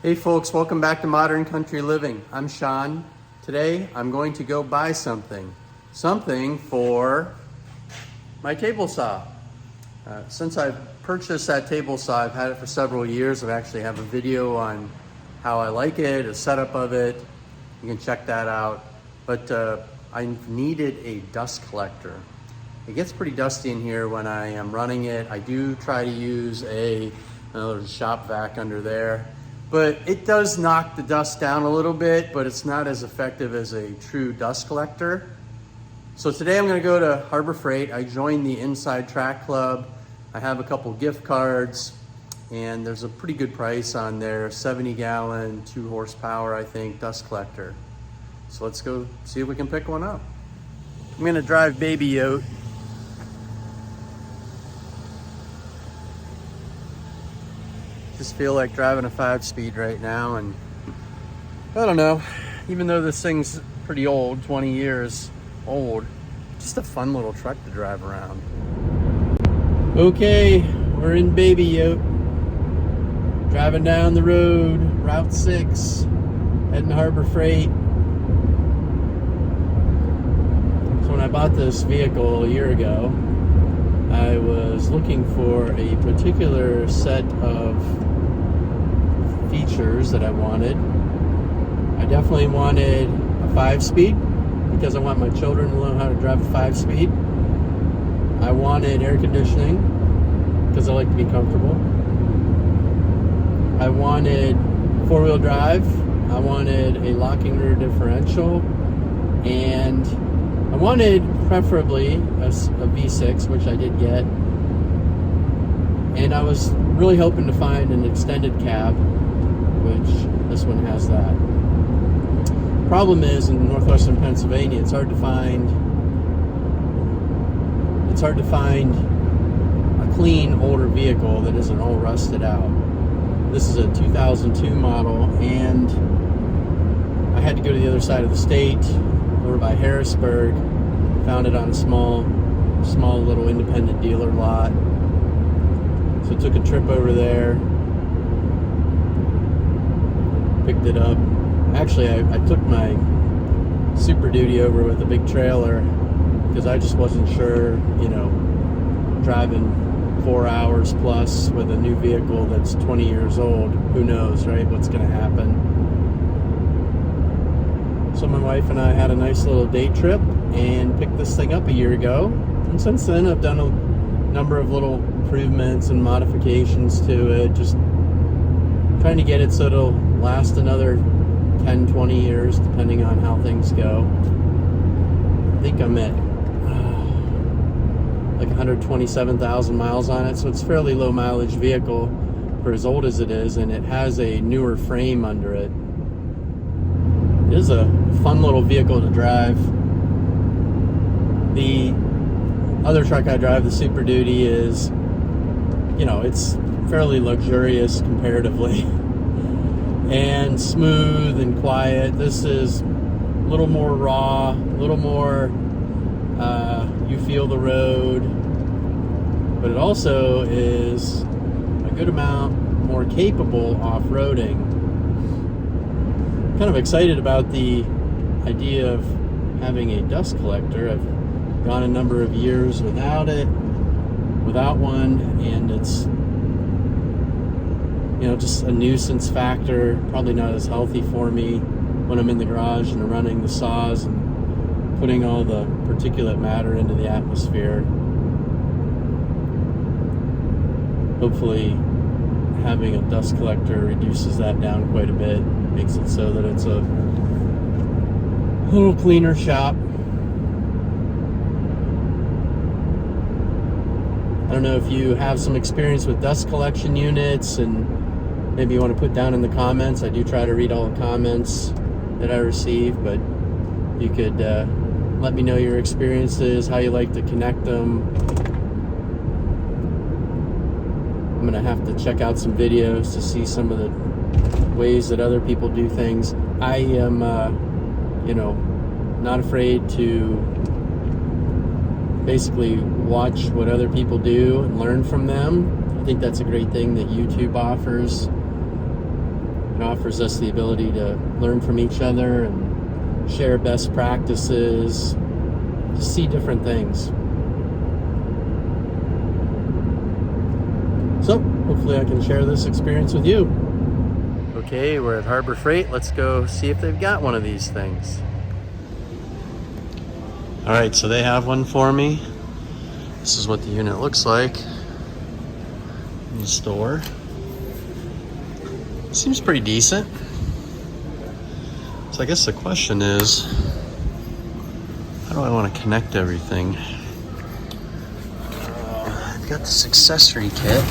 Hey folks, welcome back to Modern Country Living. I'm Sean. Today I'm going to go buy something for my table saw. Since I've purchased that table saw, I've had it for several years. I actually have a video on how I like it, a setup of it. You can check that out. But I needed a dust collector. It gets pretty dusty in here when I am running it. I do try to use another shop vac under there. But it does knock the dust down a little bit, but it's not as effective as a true dust collector. So today I'm gonna go to Harbor Freight. I joined the Inside Track Club. I have a couple gift cards, and there's a pretty good price on their 70-gallon, 2 horsepower, I think, dust collector. So let's go see if we can pick one up. I'm gonna drive Baby Yote. Just feel like driving a 5-speed right now, and I don't know, even though this thing's pretty old, 20 years old, just a fun little truck to drive around. Okay, we're in Baby Yote, driving down the road, Route 6, heading to Harbor Freight. So when I bought this vehicle a year ago, I was looking for a particular set of features that I wanted. I definitely wanted a 5-speed because I want my children to learn how to drive a 5-speed. I wanted air conditioning because I like to be comfortable. I wanted 4-wheel drive. I wanted a locking rear differential, and I wanted preferably a V6, which I did get, and I was really hoping to find an extended cab, which this one has that. Problem is, in northwestern Pennsylvania, it's hard to find a clean older vehicle that isn't all rusted out. This is a 2002 model, and I had to go to the other side of the state, over by Harrisburg. Found it on a small little independent dealer lot. So took a trip over there, picked it up. Actually, I took my Super Duty over with a big trailer because I just wasn't sure, driving 4 hours plus with a new vehicle that's 20 years old. Who knows, right? What's going to happen? So my wife and I had a nice little day trip and picked this thing up a year ago. And since then, I've done a number of little improvements and modifications to it, just trying to get it so it'll last another 10, 20 years, depending on how things go. I think I'm at like 127,000 miles on it, so it's a fairly low mileage vehicle for as old as it is, and it has a newer frame under it. It is a fun little vehicle to drive. The other truck I drive, the Super Duty, is, it's fairly luxurious comparatively and smooth and quiet. This is a little more raw, a little more you feel the road, but it also is a good amount more capable off-roading. Kind of excited about the idea of having a dust collector. I've gone a number of years without one, and it's just a nuisance factor, probably not as healthy for me when I'm in the garage and running the saws and putting all the particulate matter into the atmosphere. Hopefully having a dust collector reduces that down quite a bit, makes it so that it's a little cleaner shop. I don't know if you have some experience with dust collection units, and maybe you want to put down in the comments. I do try to read all the comments that I receive, but you could let me know your experiences, how you like to connect them. I'm going to have to check out some videos to see some of the ways that other people do things. I am, not afraid to basically watch what other people do and learn from them. I think that's a great thing that YouTube offers. It offers us the ability to learn from each other and share best practices, to see different things. So hopefully I can share this experience with you. Okay, we're at Harbor Freight. Let's go see if they've got one of these things. All right, so they have one for me. This is what the unit looks like in the store. Seems pretty decent. So I guess the question is, how do I want to connect everything? I've got this accessory kit.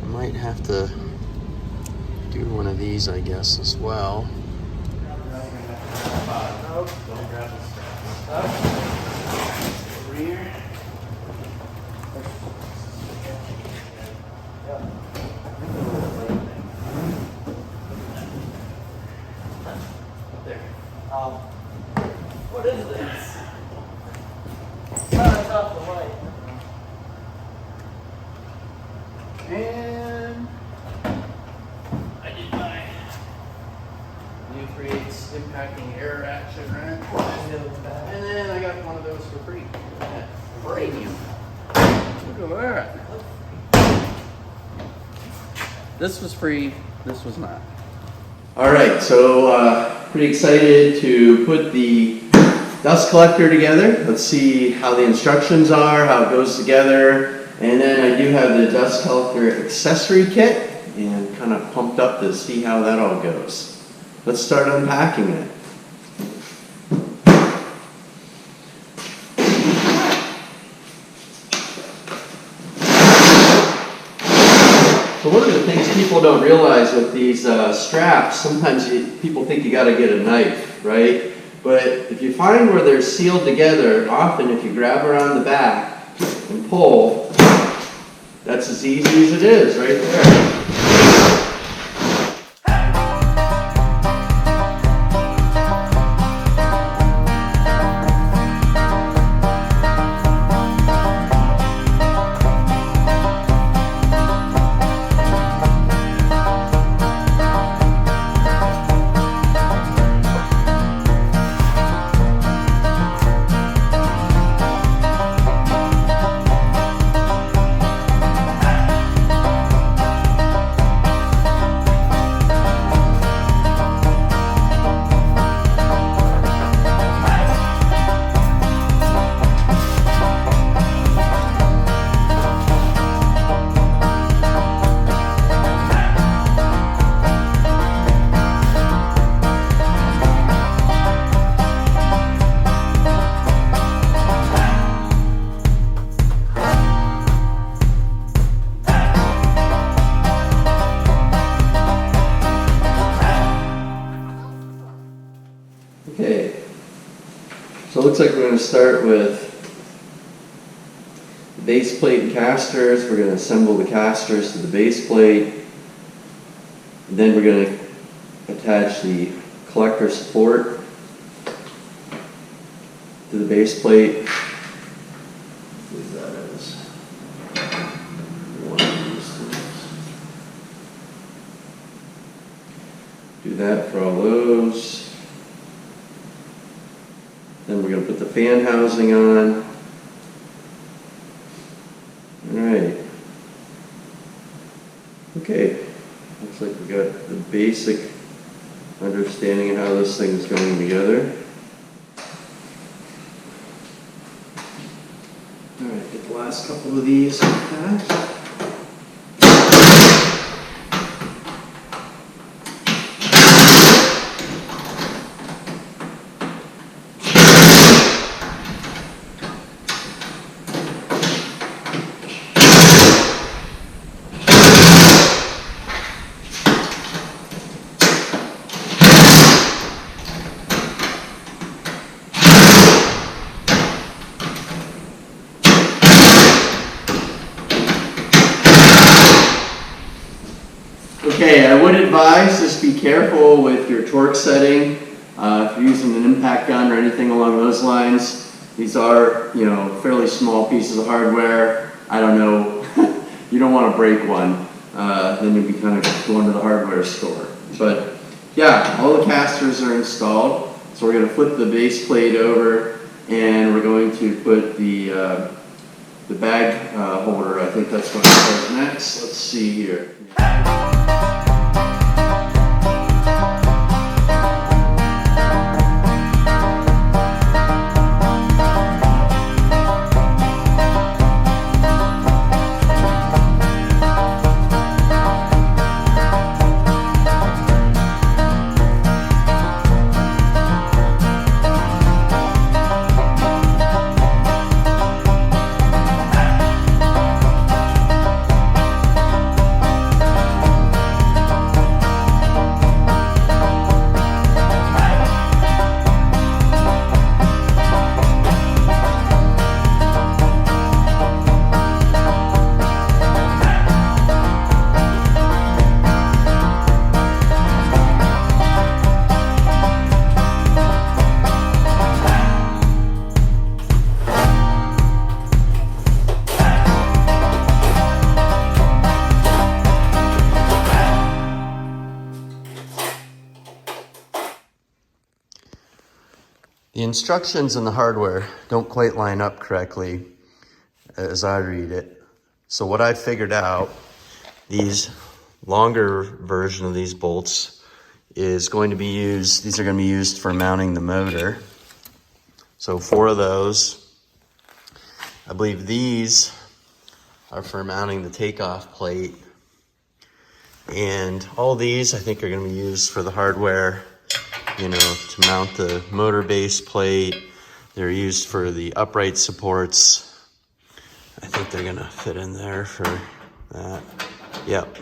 I might have to do one of these, I guess, as well. Don't grab the stuff. Over here. There. What is this? It's off the light. And I did my new 3/8 impacting air action wrench. And then I got one of those for free. Premium. Look at that. This was free, this was not. All right, so pretty excited to put the dust collector together. Let's see how the instructions are, how it goes together. And then I do have the dust collector accessory kit and kind of pumped up to see how that all goes. Let's start unpacking it. So one of the things people don't realize with these straps, sometimes people think you got to get a knife, right? But if you find where they're sealed together, often if you grab around the back and pull, that's as easy as it is right there. Okay, so it looks like we're going to start with the base plate and casters. We're going to assemble the casters to the base plate. And then we're going to attach the collector support to the base plate. What that is. One of these things. Do that for all those. Then we're going to put the fan housing on. All right. Okay. Looks like we got the basic understanding of how this thing is going together. All right, get the last couple of these attached. Okay, I would advise just be careful with your torque setting. If you're using an impact gun or anything along those lines, These are, you know, fairly small pieces of hardware. I don't know, you don't want to break one. Then you'll be kind of going to the hardware store. But yeah, all the casters are installed. So we're going to flip the base plate over, and we're going to put the bag holder. I think that's going to start next. Let's see here. The instructions in the hardware don't quite line up correctly as I read it. So what I figured out, these longer version of these bolts is going to be used, these are going to be used for mounting the motor. So 4 of those. I believe these are for mounting the takeoff plate. And all these I think are going to be used for the hardware, you know, to mount the motor base plate. They're used for the upright supports. I think they're gonna fit in there for that. Yep.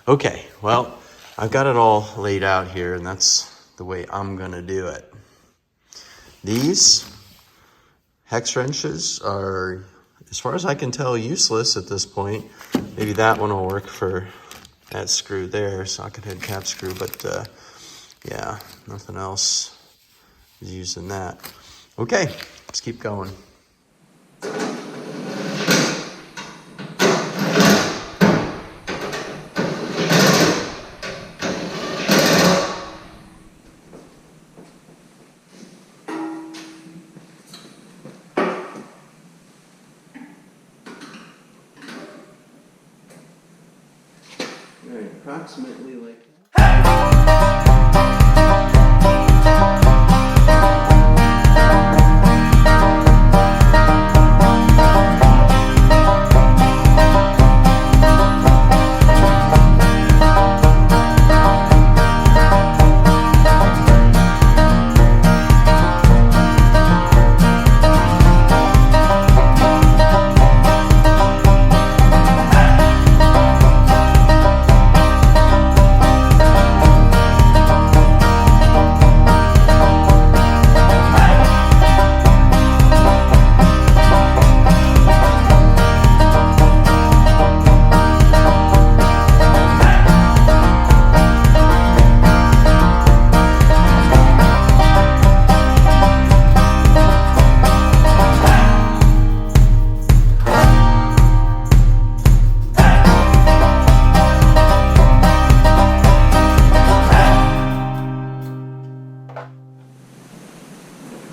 Okay, well, I've got it all laid out here, and that's the way I'm gonna do it. These hex wrenches are, as far as I can tell, useless at this point. Maybe that one will work for that screw there, socket head cap screw, but yeah, nothing else is used in that. Okay, let's keep going. All right, approximately like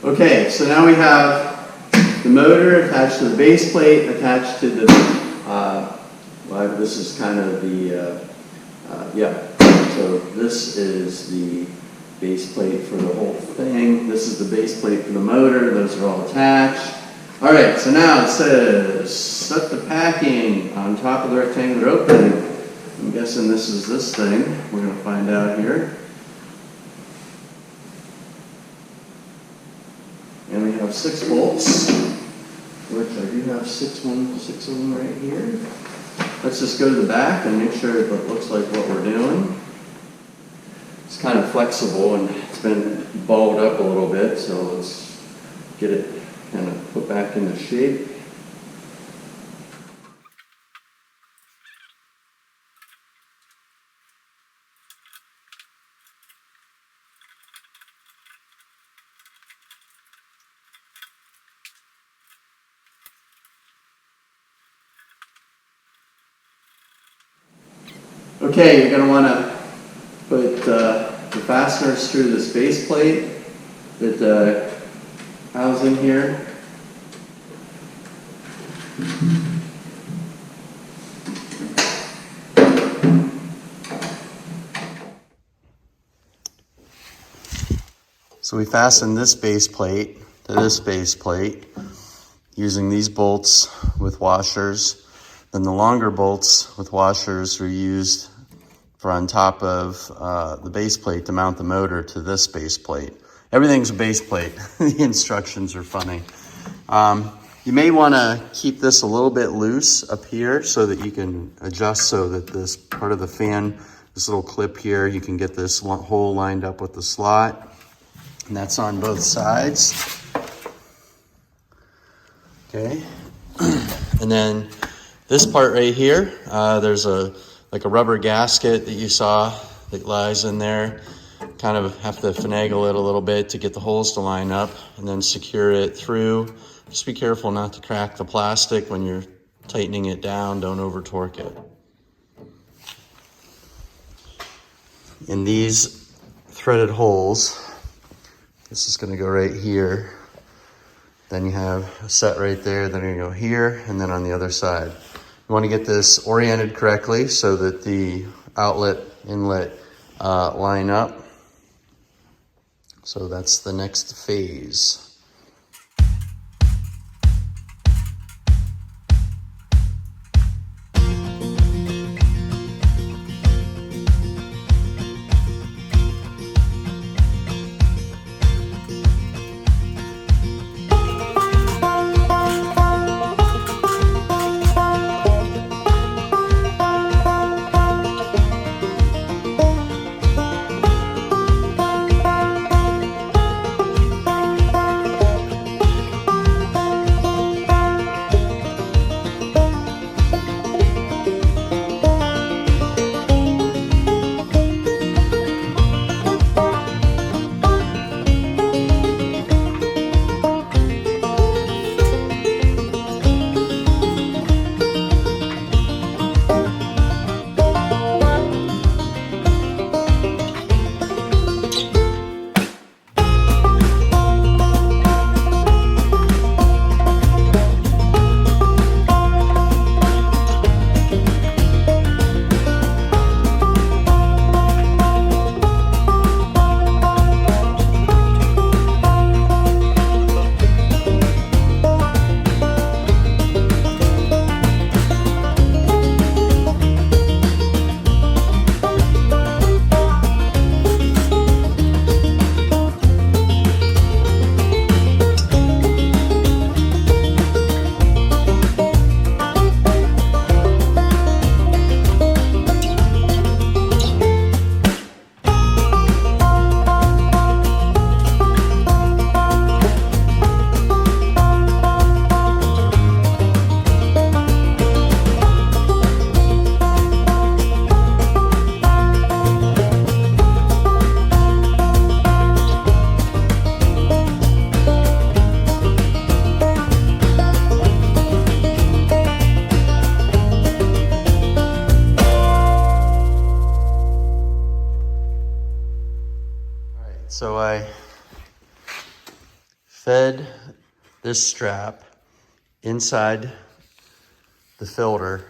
okay, so now we have the motor attached to the base plate, attached to the, well, this is kind of the, yeah, so this is the base plate for the whole thing. This is the base plate for the motor. Those are all attached. All right, so now it says, set the packing on top of the rectangular opening. I'm guessing this is this thing. We're going to find out here. And we have 6 bolts, which I do have 6 of them right here. Let's just go to the back and make sure that it looks like what we're doing. It's kind of flexible and it's been balled up a little bit, so let's get it kind of put back into shape. Okay, you're going to want to put the fasteners through this base plate that housed in here. So we fasten this base plate to this base plate using these bolts with washers. Then the longer bolts with washers are used for on top of the base plate to mount the motor to this base plate. Everything's a base plate. The instructions are funny. You may want to keep this a little bit loose up here so that you can adjust so that this part of the fan, this little clip here, you can get this hole lined up with the slot. And that's on both sides. Okay. And then this part right here, there's like a rubber gasket that you saw that lies in there. Kind of have to finagle it a little bit to get the holes to line up and then secure it through. Just be careful not to crack the plastic when you're tightening it down. Don't over torque it. In these threaded holes, this is going to go right here. Then you have a set right there. Then you're going to go here and then on the other side. You want to get this oriented correctly so that the outlet, inlet line up. So that's the next phase. So I fed this strap inside the filter.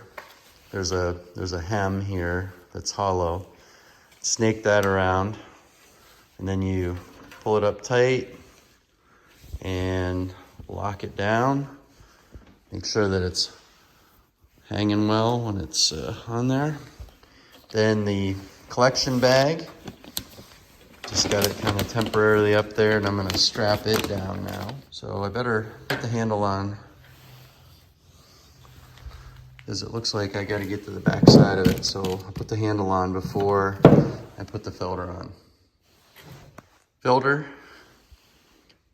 There's a hem here that's hollow. Snake that around, and then you pull it up tight and lock it down. Make sure that it's hanging well when it's on there. Then the collection bag, just got it kind of temporarily up there, and I'm going to strap it down now. So I better put the handle on, because it looks like I got to get to the back side of it. So I'll put the handle on before I put the filter on. Filter,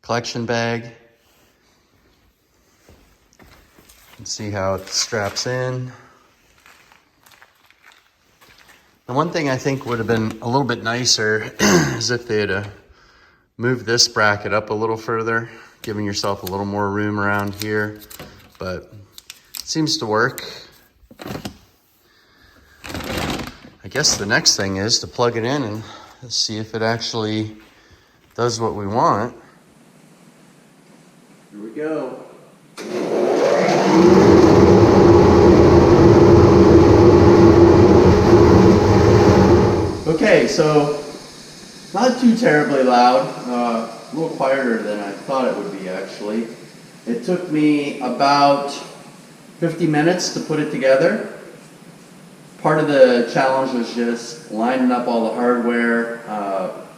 collection bag. And see how it straps in. The one thing I think would have been a little bit nicer is if they had moved this bracket up a little further, giving yourself a little more room around here, but it seems to work. I I guess the next thing is to plug it in and see if it actually does what we want. Here we go. Okay, so not too terribly loud, a little quieter than I thought it would be actually. It took me about 50 minutes to put it together. Part of the challenge was just lining up all the hardware.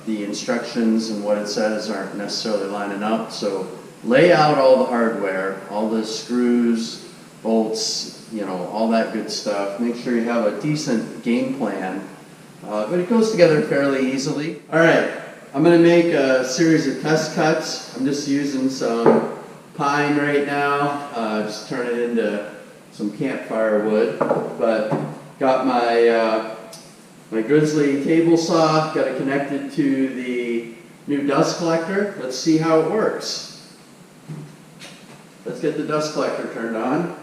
The instructions and what it says aren't necessarily lining up, so lay out all the hardware, all the screws, bolts, you know, all that good stuff. Make sure you have a decent game plan, but it goes together fairly easily. All right, I'm going to make a series of test cuts. I'm just using some pine right now, just turn it into some campfire wood, but got my my Grizzly table saw, got it connected to the new dust collector. Let's see how it works. Let's get the dust collector turned on.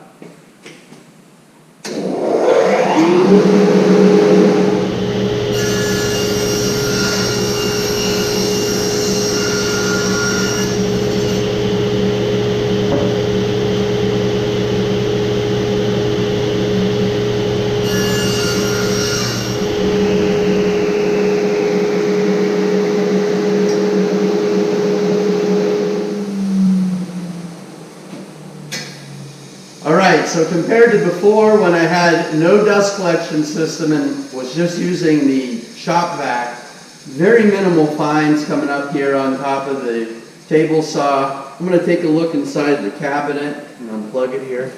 Alright, so compared to before when I had no dust collection system and was just using the shop vac, very minimal fines coming up here on top of the table saw. I'm going to take a look inside the cabinet and unplug it here.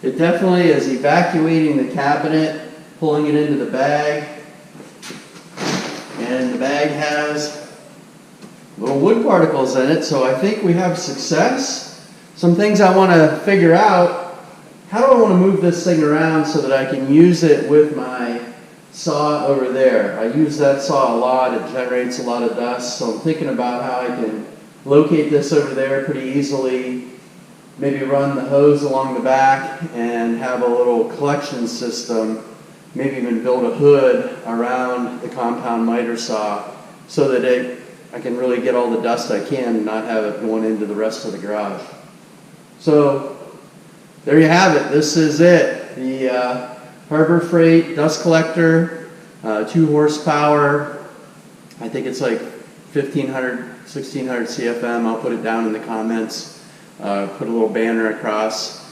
It definitely is evacuating the cabinet, pulling it into the bag. And the bag has little wood particles in it, so I think we have success. Some things I want to figure out. How do I want to move this thing around so that I can use it with my saw over there? I use that saw a lot. It generates a lot of dust, so I'm thinking about how I can locate this over there pretty easily. Maybe run the hose along the back and have a little collection system. Maybe even build a hood around the compound miter saw so that I can really get all the dust I can and not have it going into the rest of the garage. So there you have it. This is it. The Harbor Freight dust collector, 2 horsepower. I think it's like 1500, 1600 CFM. I'll put it down in the comments. Put a little banner across.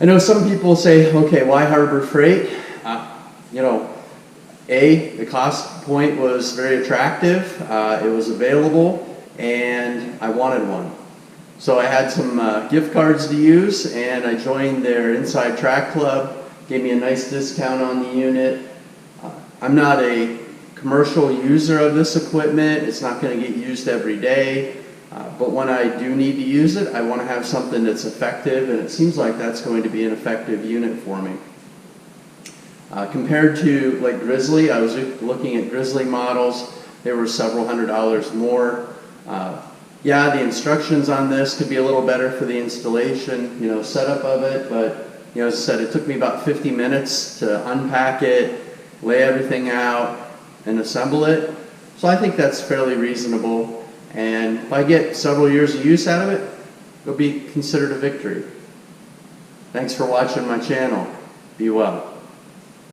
I know some people say, okay, why Harbor Freight? You know, the cost point was very attractive, it was available, and I wanted one. So I had some gift cards to use, and I joined their Inside Track Club, gave me a nice discount on the unit. I'm not a commercial user of this equipment, it's not going to get used every day, but when I do need to use it, I want to have something that's effective, and it seems like that's going to be an effective unit for me. Compared to like Grizzly, I was looking at Grizzly models. They were several $100s more. Yeah, the instructions on this could be a little better for the installation, you know, setup of it. But you know, as I said, it took me about 50 minutes to unpack it, lay everything out, and assemble it. So I think that's fairly reasonable. And if I get several years of use out of it, it'll be considered a victory. Thanks for watching my channel. Be well.